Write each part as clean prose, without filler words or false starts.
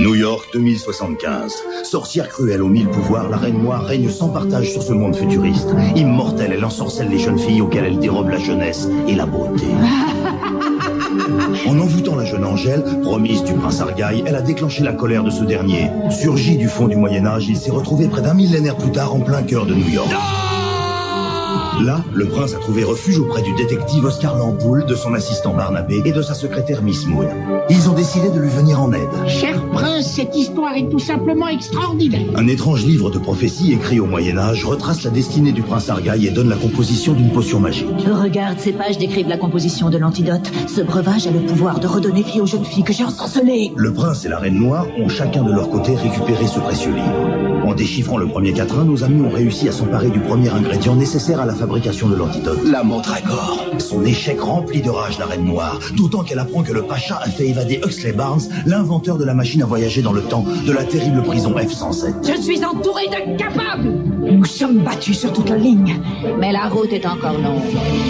New York 2075. Sorcière cruelle aux 1000 pouvoirs, la Reine Noire règne sans partage sur ce monde futuriste. Immortelle, elle ensorcelle les jeunes filles auxquelles elle dérobe la jeunesse et la beauté. En envoûtant la jeune Angèle, promise du prince Argaï, elle a déclenché la colère de ce dernier. Surgi du fond du Moyen-Âge, il s'est retrouvé près d'un millénaire plus tard en plein cœur de New York. Là, le prince a trouvé refuge auprès du détective Oscar Lampoule, de son assistant Barnabé et de sa secrétaire Miss Moon. Ils ont décidé de lui venir en aide. Cher prince, cette histoire est tout simplement extraordinaire. Un étrange livre de prophéties écrit au Moyen-Âge retrace la destinée du prince Argaï et donne la composition d'une potion magique. Regarde, ces pages décrivent la composition de l'antidote. Ce breuvage a le pouvoir de redonner vie aux jeunes filles que j'ai ensorcelées. Le prince et la reine noire ont chacun de leur côté récupéré ce précieux livre. En déchiffrant le premier quatrain, nos amis ont réussi à s'emparer du premier ingrédient nécessaire à la fabrication de l'antidote. La mandragore. Son échec remplit de rage la reine noire, d'autant qu'elle apprend que le pacha a fait évader Huxley Barnes, l'inventeur de la machine à voyager dans le temps, de la terrible prison F-107. Je suis entourée d'incapables. Nous sommes battus sur toute la ligne. Mais la route est encore longue.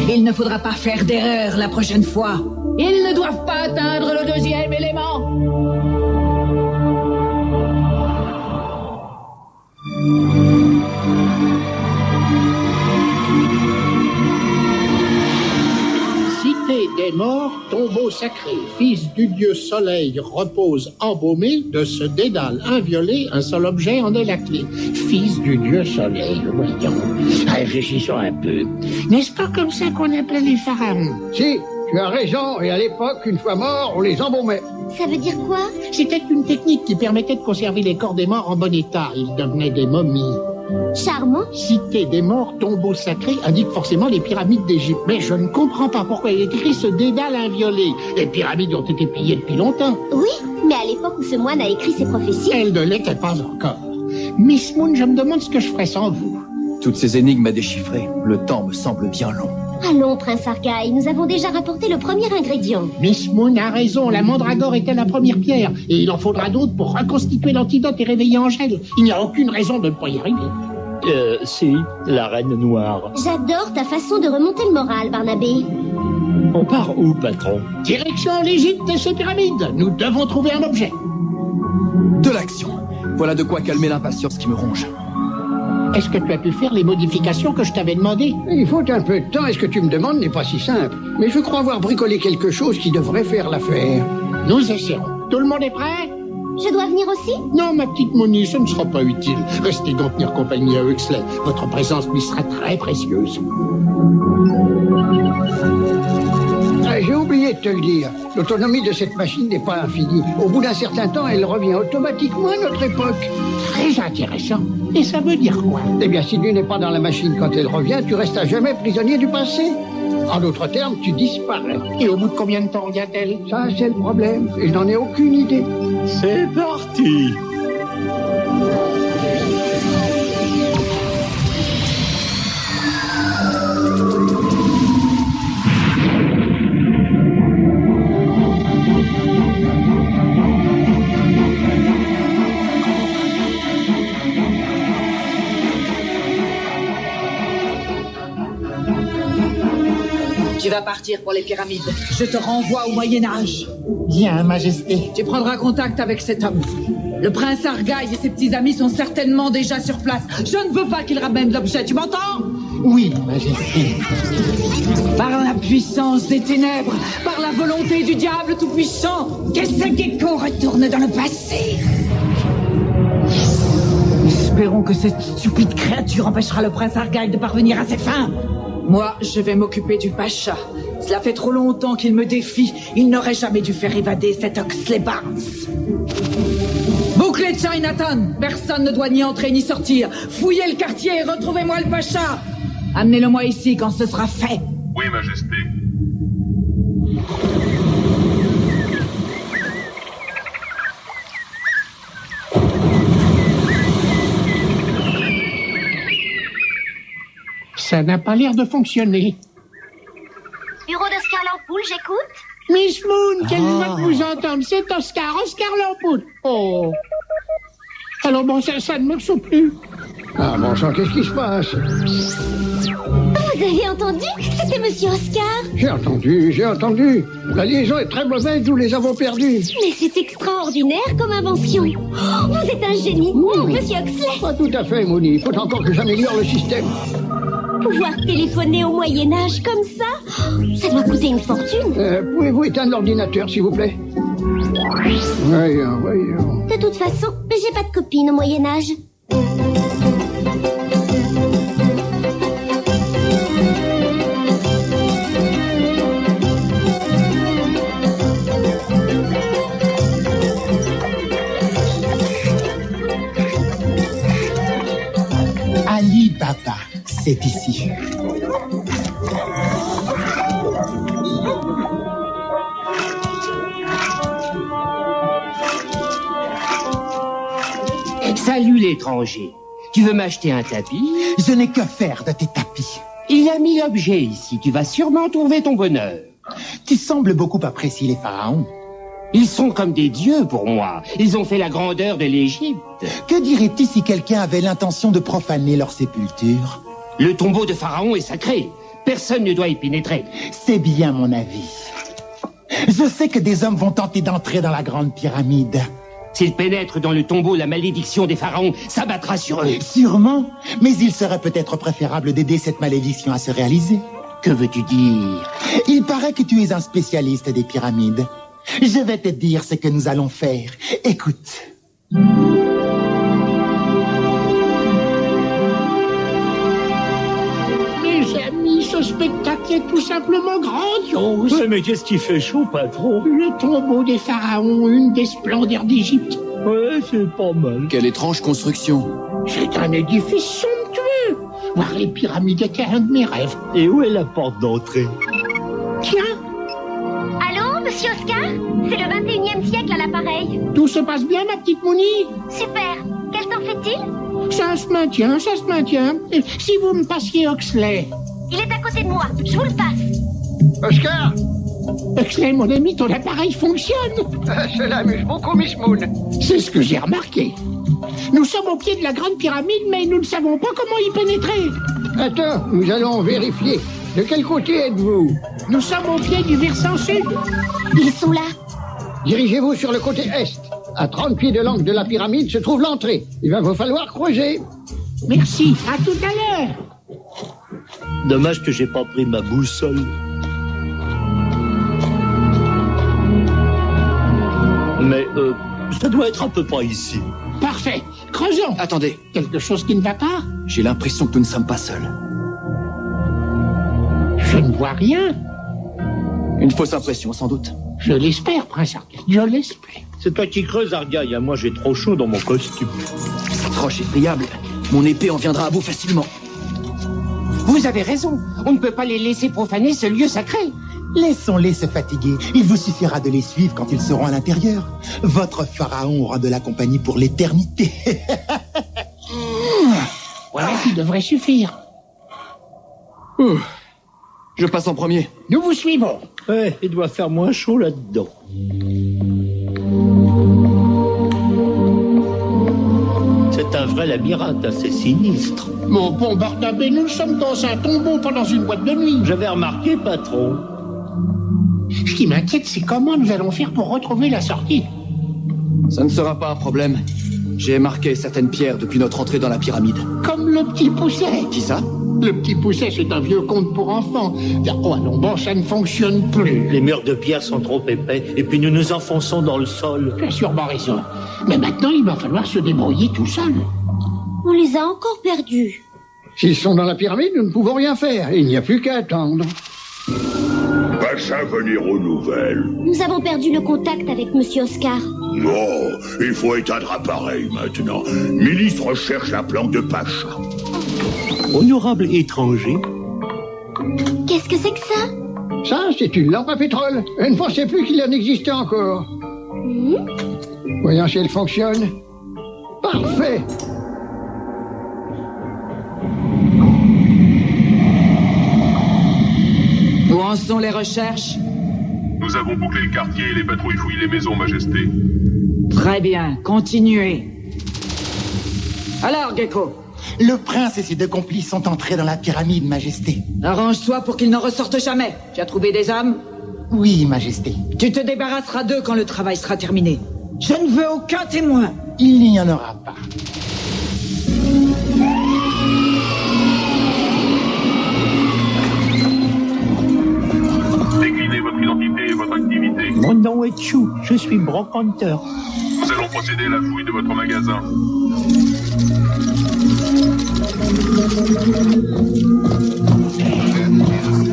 Il ne faudra pas faire d'erreur la prochaine fois. Ils ne doivent pas atteindre le deuxième élément. Cité des morts, tombeau sacré, fils du dieu soleil, repose embaumé, de ce dédale inviolé, un seul objet en est la clé. Fils du dieu soleil, voyons. Réfléchissons un peu. N'est-ce pas comme ça qu'on appelait les pharaons? Si, tu as raison, et à l'époque, une fois morts, on les embaumait. Ça veut dire quoi? C'était une technique qui permettait de conserver les corps des morts en bon état. Ils devenaient des momies. Charmant. Cité des morts, tombeau sacré indique forcément les pyramides d'Égypte. Mais je ne comprends pas pourquoi il est écrit ce dédale inviolé. Les pyramides ont été pillées depuis longtemps. Oui, mais à l'époque où ce moine a écrit ses prophéties... Elles ne l'étaient pas encore. Miss Moon, je me demande ce que je ferais sans vous. Toutes ces énigmes à déchiffrer, le temps me semble bien long. Allons, prince Argaï, nous avons déjà rapporté le premier ingrédient. Miss Moon a raison, la mandragore était la première pierre. Et il en faudra d'autres pour reconstituer l'antidote et réveiller Angèle. Il n'y a aucune raison de ne pas y arriver. Si, la Reine Noire. J'adore ta façon de remonter le moral, Barnabé. On part où, patron? Direction l'Égypte et ses pyramides. Nous devons trouver un objet. De l'action. Voilà de quoi calmer l'impatience qui me ronge. Est-ce que tu as pu faire les modifications que je t'avais demandées? Il faut un peu de temps, et ce que tu me demandes n'est pas si simple. Mais je crois avoir bricolé quelque chose qui devrait faire l'affaire. Nous essaierons. Tout le monde est prêt? Je dois venir aussi? Non, ma petite Moni, ce ne sera pas utile. Restez donc tenir compagnie à Huxley. Votre présence lui sera très précieuse. J'ai oublié de te le dire. L'autonomie de cette machine n'est pas infinie. Au bout d'un certain temps, elle revient automatiquement à notre époque. Très intéressant. Et ça veut dire quoi? Eh bien, si tu n'es pas dans la machine quand elle revient, tu restes à jamais prisonnier du passé. En d'autres termes, tu disparais. Et au bout de combien de temps revient-elle? Ça, c'est le problème. Et je n'en ai aucune idée. C'est parti! Tu vas partir pour les pyramides. Je te renvoie au Moyen-Âge. Bien, Majesté. Tu prendras contact avec cet homme. Le prince Argaï et ses petits amis sont certainement déjà sur place. Je ne veux pas qu'il ramène l'objet, tu m'entends? Oui, Majesté. Par la puissance des ténèbres, par la volonté du diable tout-puissant, que ce gecko retourne dans le passé. Espérons que cette stupide créature empêchera le prince Argaï de parvenir à ses fins. Moi, je vais m'occuper du pacha. Cela fait trop longtemps qu'il me défie. Il n'aurait jamais dû faire évader cet Huxley Barnes. Bouclez Chinatown. Personne ne doit ni entrer ni sortir. Fouillez le quartier et retrouvez-moi le pacha. Amenez-le-moi ici quand ce sera fait. Oui, Majesté. Ça n'a pas l'air de fonctionner. Bureau d'Oscar Lampoule, j'écoute. Miss Moon, quelle joie de vous entendre. C'est Oscar Lampoule. Oh. Alors bon, ça ne marche plus. Ah bon sang, qu'est-ce qui se passe? Vous avez entendu? C'était Monsieur Oscar. J'ai entendu. La liaison est très mauvaise, nous les avons perdus. Mais c'est extraordinaire comme invention. Oh, vous êtes un génie, Monsieur Oxley. Pas tout à fait, Mooney. Il faut encore que j'améliore le système. Pouvoir téléphoner au Moyen-Âge comme ça, ça doit coûter une fortune. Pouvez-vous éteindre l'ordinateur, s'il vous plaît? Voyons. De toute façon, j'ai pas de copine au Moyen-Âge. Ali Baba, c'est ici. Salut l'étranger. Tu veux m'acheter un tapis? Je n'ai que faire de tes tapis. Il y a 1000 objets ici. Tu vas sûrement trouver ton bonheur. Tu sembles beaucoup apprécier les pharaons. Ils sont comme des dieux pour moi. Ils ont fait la grandeur de l'Égypte. Que dirais-tu si quelqu'un avait l'intention de profaner leur sépulture? Le tombeau de Pharaon est sacré. Personne ne doit y pénétrer. C'est bien mon avis. Je sais que des hommes vont tenter d'entrer dans la grande pyramide. S'ils pénètrent dans le tombeau, la malédiction des pharaons s'abattra sur eux. Sûrement, mais il serait peut-être préférable d'aider cette malédiction à se réaliser. Que veux-tu dire? Il paraît que tu es un spécialiste des pyramides. Je vais te dire ce que nous allons faire. Écoute. Mes amis, ce spectacle est tout simplement grandiose. Ouais, mais qu'est-ce qui fait chaud, patron? Le tombeau des pharaons, une des splendeurs d'Égypte. Ouais, c'est pas mal. Quelle étrange construction. C'est un édifice somptueux. Voir les pyramides était un de mes rêves. Et où est la porte d'entrée? Tiens, Allô, Monsieur Oscar? C'est le 21e siècle à l'appareil. tout se passe bien, ma petite Mooney? Super. Quel temps fait-il? Ça se maintient. Et si vous me passiez Oxley. Il est à côté de moi. Je vous le passe. Oscar, Oxley, mon ami, ton appareil fonctionne. cela amuse beaucoup Miss Moon. C'est ce que j'ai remarqué. Nous sommes au pied de la grande pyramide, mais nous ne savons pas comment y pénétrer. Attends, nous allons vérifier. De quel côté êtes-vous? Nous sommes au pied du versant sud. Ils sont là. Dirigez-vous sur le côté est. À 30 pieds de l'angle de la pyramide se trouve l'entrée. Il va vous falloir creuser. Merci, à tout à l'heure. Dommage que j'ai pas pris ma boussole. Mais, ça doit être à peu près ici. Parfait, creusons. Attendez, Quelque chose qui ne va pas? j'ai l'impression que nous ne sommes pas seuls. Je ne vois rien. Une fausse impression, sans doute. Je l'espère, Prince Arthur, je l'espère. C'est toi qui creuses, Argaï. Moi, j'ai trop chaud dans mon costume. Cette roche est friable. Mon épée en viendra à bout facilement. Vous avez raison. On ne peut pas les laisser profaner ce lieu sacré. Laissons-les se fatiguer. Il vous suffira de les suivre quand ils seront à l'intérieur. Votre pharaon aura de la compagnie pour l'éternité. Voilà qui devrait suffire. Je passe en premier. Nous vous suivons. Ouais, il doit faire moins chaud là-dedans. C'est un vrai labyrinthe assez sinistre. Mon bon Barnabé, nous sommes dans un tombeau, pas dans une boîte de nuit. J'avais remarqué, patron. Ce qui m'inquiète, c'est comment nous allons faire pour retrouver la sortie. Ça ne sera pas un problème. J'ai marqué certaines pierres depuis notre entrée dans la pyramide. Comme le petit pousset. Qui ça? Le petit pousset, c'est un vieux conte pour enfants. Oh, allons bon, ça ne fonctionne plus. Les murs de pierre sont trop épais, et puis nous nous enfonçons dans le sol. Tu as sûrement raison. Mais maintenant, il va falloir se débrouiller tout seul. On les a encore perdus. S'ils sont dans la pyramide, nous ne pouvons rien faire. Il n'y a plus qu'à attendre. Pacha venir aux nouvelles. Nous avons perdu le contact avec Monsieur Oscar. Non, il faut éteindre appareil maintenant. Ministre cherche la plante de Pacha. Honorable étranger. Qu'est-ce que c'est que ça? Ça, c'est une lampe à pétrole. Je ne pensais plus qu'il en existait encore. Voyons si elle fonctionne. Parfait. Où en sont les recherches? Nous avons bouclé le quartier et les patrouilles fouillent les maisons, Majesté. Très bien, continuez. Alors, Gecko, Le prince et ses 2 complices sont entrés dans la pyramide, Majesté. Arrange-toi pour qu'ils n'en ressortent jamais. Tu as trouvé des âmes? Oui, Majesté. Tu te débarrasseras d'eux quand le travail sera terminé. Je ne veux aucun témoin. Il n'y en aura pas. Déclinez votre identité et votre activité. Mon nom est Chou, je suis brocanteur. Nous allons procéder à la fouille de votre magasin.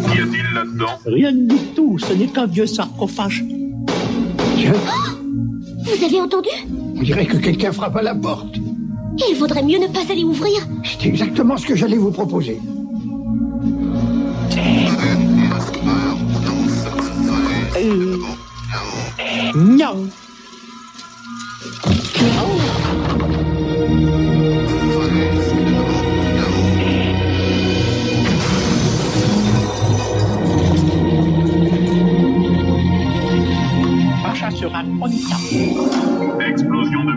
Qu'y a-t-il là-dedans? Rien du tout, ce n'est qu'un vieux sarcophage. Vous avez entendu? On dirait que quelqu'un frappe à la porte. Il vaudrait mieux ne pas aller ouvrir. C'est exactement ce que j'allais vous proposer. Non. Pacha sera content. Explosion de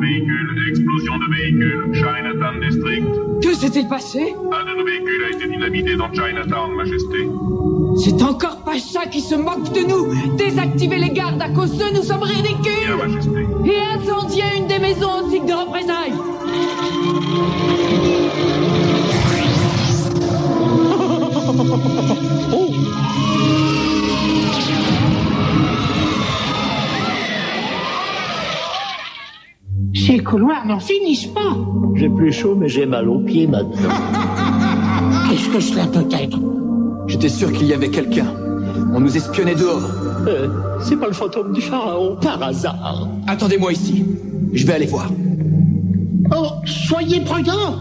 véhicule, Chinatown District. Que s'est-il passé? Un de nos véhicules a été dynamité dans Chinatown, Majesté. C'est encore Pacha qui se moque de nous. Désactivez les gardes, à cause d'eux, nous sommes ridicules. Bien, Majesté. Et incendiez une des maisons au signe de représailles. Oh. Ces couloirs n'en finissent pas. J'ai plus chaud, mais j'ai mal aux pieds maintenant. Qu'est-ce que cela peut être? J'étais sûr qu'il y avait quelqu'un. On nous espionnait dehors. C'est pas le fantôme du pharaon, par hasard. Attendez-moi ici. Je vais aller voir. Oh, soyez prudents.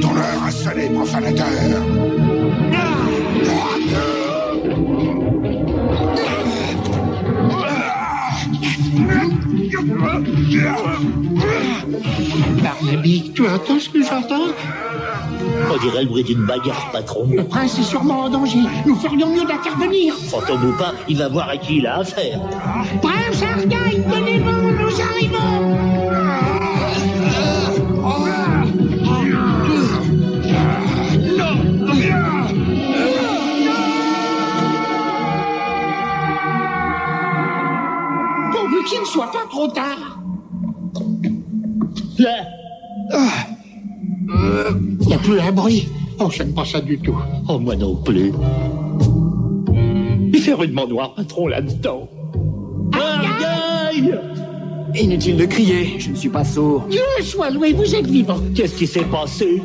Ton heure a sonné, profanateur. Barnaby, tu entends ce que j'entends? On dirait le bruit d'une bagarre, patron. Le prince est sûrement en danger. Nous ferions mieux d'intervenir. Fantôme ou pas, il va voir à qui il a affaire. Prince Argyle, tenez-vous, nous arrivons. Pourvu qu'il ne soit pas trop tard. Il n'y a plus un bruit. Oh, j'aime pas ça du tout. Oh, moi non plus. Il fait rudement noir, patron, là-dedans. Argyle! Inutile de crier, je ne suis pas sourd. Dieu soit loué, vous êtes vivant. Qu'est-ce qui s'est passé?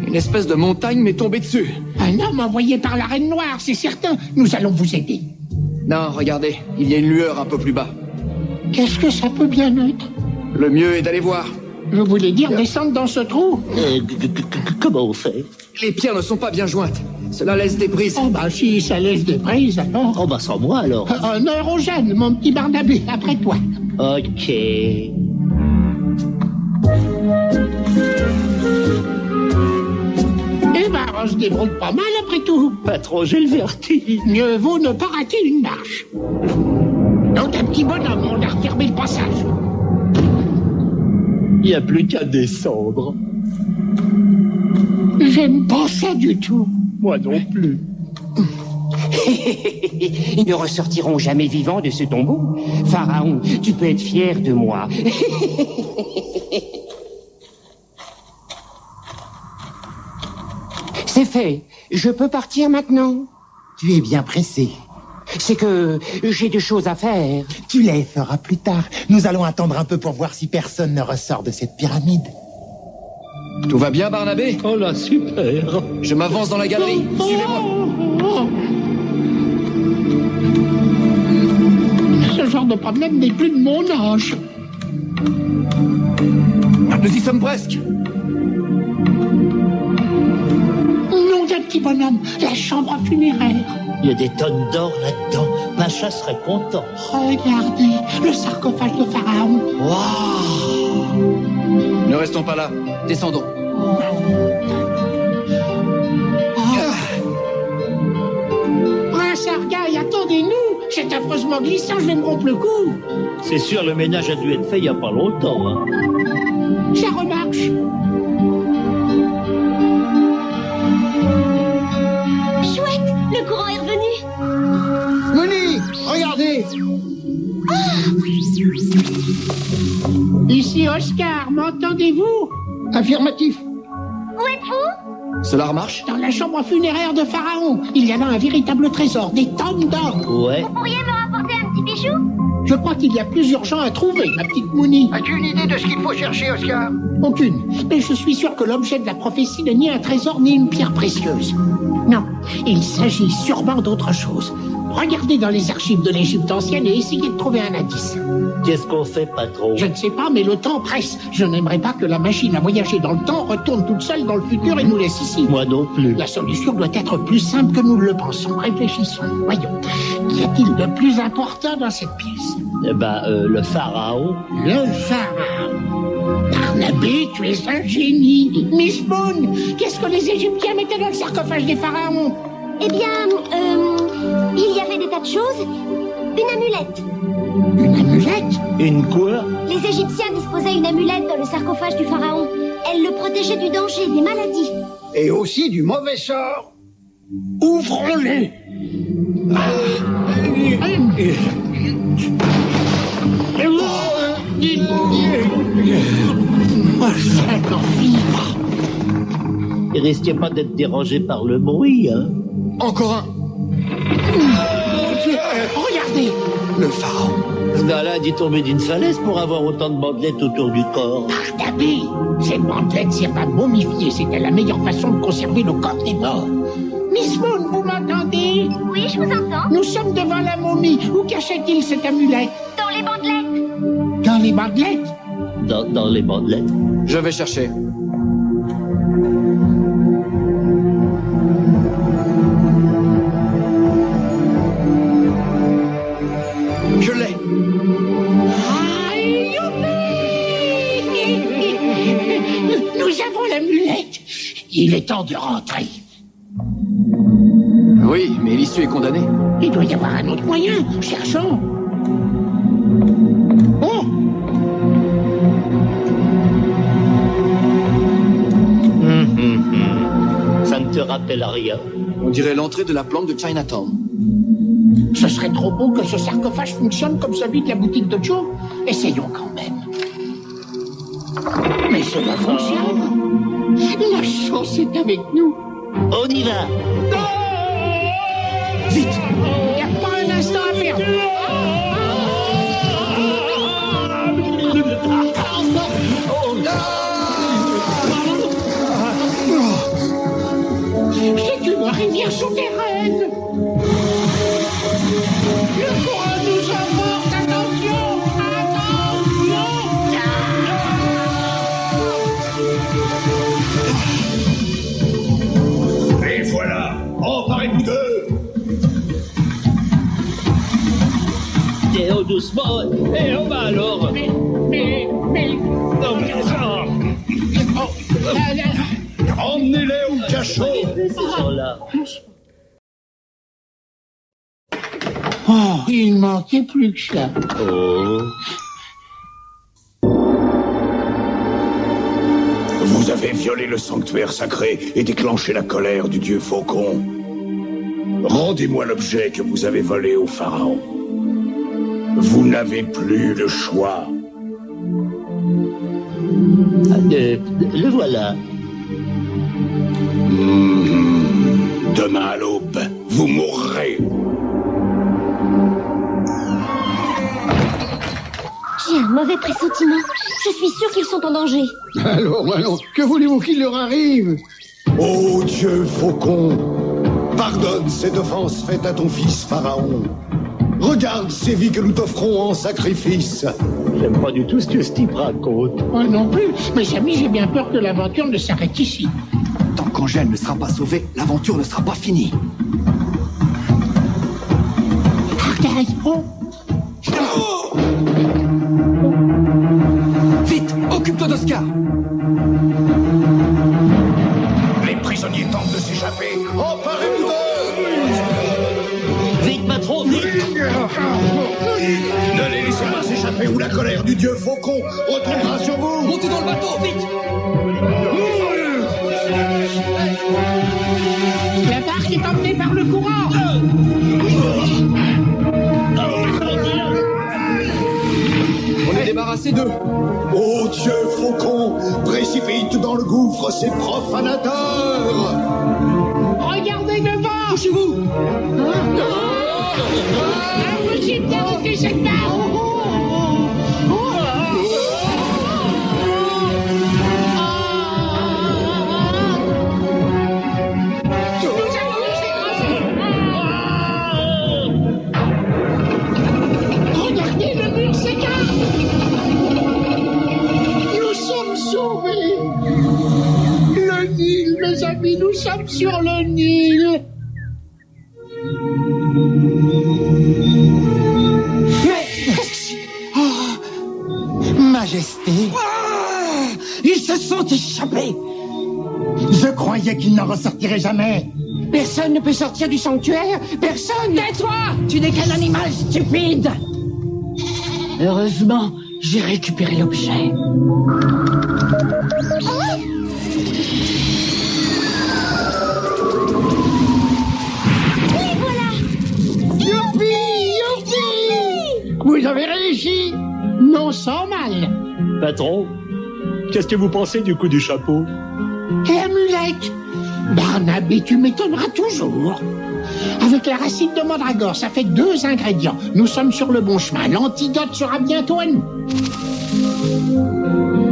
Une espèce de montagne m'est tombée dessus. Un homme envoyé par la Reine Noire, c'est certain. Nous allons vous aider. Non, regardez, il y a une lueur un peu plus bas. Qu'est-ce que ça peut bien être? Le mieux est d'aller voir. Je voulais dire descendre dans ce trou. Comment on fait? Les pierres ne sont pas bien jointes. Cela laisse des brises. Oh bah si ça laisse des brises, alors... Oh bah sans moi alors. Honneur aux jeunes, mon petit Barnabé, après toi. Ok. Eh ben, on se débrouille pas mal après tout. Patron, j'ai le vertige. Mieux vaut ne pas rater une marche. Donc un petit bonhomme, on a refermé le passage. Il n'y a plus qu'à descendre. J'aime pas ça du tout. Moi non plus. Ils ne ressortiront jamais vivants de ce tombeau. Pharaon, tu peux être fier de moi. C'est fait. Je peux partir maintenant. Tu es bien pressé. C'est que j'ai des choses à faire. Tu les feras plus tard. Nous allons attendre un peu pour voir si personne ne ressort de cette pyramide. Tout va bien, Barnabé? Oh là, super. Je m'avance dans la galerie. Suivez-moi. Ce genre de problème n'est plus de mon âge. Nous y sommes presque. Nom d'un petit bonhomme, la chambre funéraire. Il y a des tonnes d'or là-dedans. Pacha serait content. Regardez, le sarcophage de Pharaon. Waouh! Ne restons pas là. Descendons. Prince Argaï, attendez-nous! C'est affreusement glissant, je vais me rompre le cou! C'est sûr, le ménage a dû être fait il n'y a pas longtemps. Hein. Ça remarche! Chouette, le courant est revenu. Moni, regardez. Ici Oscar, m'entendez-vous? Affirmatif. Où êtes-vous? Cela remarche? Dans la chambre funéraire de Pharaon. Il y a là un véritable trésor, des tonnes d'or. Ouais. Vous pourriez me rapporter un petit bijou? Je crois qu'il y a plus urgent à trouver, ma petite Mouni. As-tu une idée de ce qu'il faut chercher, Oscar? Aucune. Mais je suis sûr que l'objet de la prophétie n'est ni un trésor ni une pierre précieuse. Non, il s'agit sûrement d'autre chose. Regardez dans les archives de l'Égypte ancienne et essayez de trouver un indice. Qu'est-ce qu'on fait, patron? Je ne sais pas, mais le temps presse. Je n'aimerais pas que la machine à voyager dans le temps retourne toute seule dans le futur et nous laisse ici. Moi non plus. La solution doit être plus simple que nous le pensons. Réfléchissons. Voyons. Qu'y a-t-il de plus important dans cette pièce? Eh ben, le pharaon. Le pharaon. Barnabé, tu es un génie. Miss Moon, qu'est-ce que les Égyptiens mettaient dans le sarcophage des pharaons? Eh bien, il y avait des tas de choses. Une amulette. Une amulette? Une quoi? Les Égyptiens disposaient une amulette dans le sarcophage du pharaon. Elle le protégeait du danger, des maladies. Et aussi du mauvais sort. Ouvrons-les. Chaque envie. Il risquait pas d'être dérangé par le bruit, hein? Encore un. Regardez. Le pharaon. Ce gars-là a dû tomber d'une falaise pour avoir autant de bandelettes autour du corps. Barnabé, ces bandelettes servent à momifier. C'était la meilleure façon de conserver le corps des morts. Miss Moon, vous m'entendez? Oui, je vous entends. Nous sommes devant la momie. Où cachait-il cette amulette? Dans les bandelettes. Dans les bandelettes? Dans les bandelettes. Je vais chercher. Je l'ai. Aïe, youpi! Nous avons l'amulette. Il est temps de rentrer. Oui, mais l'issue est condamnée. Il doit y avoir un autre moyen. Cherchons. Oh! Ça ne te rappelle rien? On dirait l'entrée de la planque de Chinatown. Ce serait trop beau que ce sarcophage fonctionne comme celui de la boutique de Joe. Essayons quand même. Mais cela fonctionne. La chance est avec nous. On y va! Vite! Il n'y a pas un instant à perdre. C'est une rivière souterraine. Le courant nous emporte. Attention! Attention! Et voilà, emparez-vous d'eux. Et oh, doucement! Et on va alors! Mais... Non, mais ça! Oh, là. Emmenez-les au cachot. Ces gens-là. Oh, il manquait plus que ça. Oh. Vous avez violé le sanctuaire sacré et déclenché la colère du dieu Faucon. Rendez-moi l'objet que vous avez volé au pharaon. Vous n'avez plus le choix. Le voilà. Demain à l'aube, vous mourrez. J'ai un mauvais pressentiment. Je suis sûre qu'ils sont en danger. Alors, que voulez-vous qu'il leur arrive? Ô dieu Faucon, pardonne cette offense faite à ton fils Pharaon. Regarde ces vies que nous t'offrons en sacrifice. J'aime pas du tout ce que Steve raconte. Moi non plus. Mes amis, j'ai bien peur que l'aventure ne s'arrête ici. Tant qu'Angèle ne sera pas sauvée, l'aventure ne sera pas finie. Argaï, oh! Vite, occupe Occulto d'Oscar. Les prisonniers tentent de s'échapper. Emparez-vous d'eux! Vite, patron, vite! Ne les laissez pas s'échapper ou la colère du dieu faucon retombera sur vous! Montez dans le bateau, vite! La barque est emmenée par le courant. On est débarrassé d'eux. Ô dieu faucon, précipite dans le gouffre ces profanateurs! Regardez devant. Couchez-vous! Impossible d'arrêter cette barque. Regardez, le mur s'écarte. Nous sommes sauvés. Le Nil, mes amis, nous sommes sur le Nil. Majesté. Ils se sont échappés. Je croyais qu'ils n'en ressortiraient jamais. Personne ne peut sortir du sanctuaire. Personne. Tais-toi. Tu n'es qu'un animal stupide. Heureusement, j'ai récupéré l'objet. Oui, voilà. Youpi, youpi. Vous avez réussi. Non sans mal. Patron, qu'est-ce que vous pensez du coup du chapeau? L'amulette. Barnaby, tu m'étonneras toujours. Avec la racine de mandragore, ça fait 2 ingrédients. Nous sommes sur le bon chemin. L'antidote sera bientôt à nous.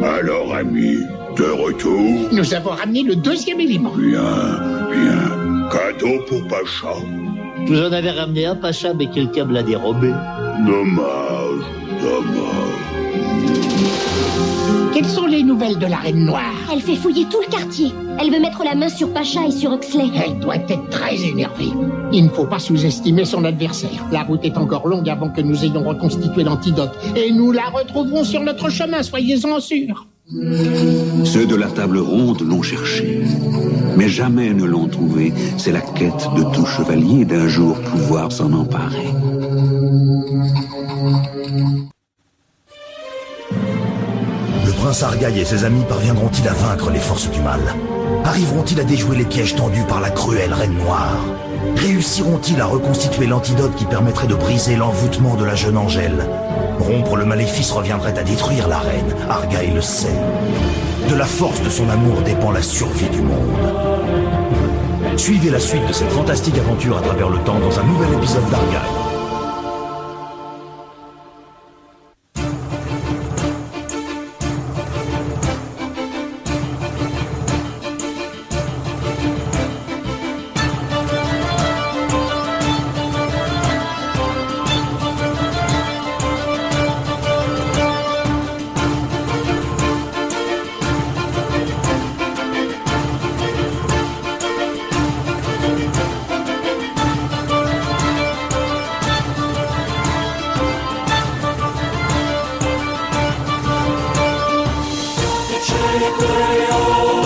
Alors, amis, de retour? Nous avons ramené le 2e élément. Bien, bien. Cadeau pour Pacha. Vous en avez ramené un, Pacha, mais quelqu'un me l'a dérobé. Dommage, dommage. Quelles sont les nouvelles de la Reine Noire? Elle fait fouiller tout le quartier. Elle veut mettre la main sur Pacha et sur Huxley. Elle doit être très énervée. Il ne faut pas sous-estimer son adversaire. La route est encore longue avant que nous ayons reconstitué l'antidote. Et nous la retrouverons sur notre chemin, soyez-en sûrs. Ceux de la table ronde l'ont cherché, mais jamais ne l'ont trouvé. C'est la quête de tout chevalier d'un jour pouvoir s'en emparer. Le prince Argaï et ses amis parviendront-ils à vaincre les forces du mal? Arriveront-ils à déjouer les pièges tendus par la cruelle Reine Noire? Réussiront-ils à reconstituer l'antidote qui permettrait de briser l'envoûtement de la jeune Angèle? Rompre le maléfice reviendrait à détruire la reine, Argaï le sait. De la force de son amour dépend la survie du monde. Suivez la suite de cette fantastique aventure à travers le temps dans un nouvel épisode d'Argaï. Cielo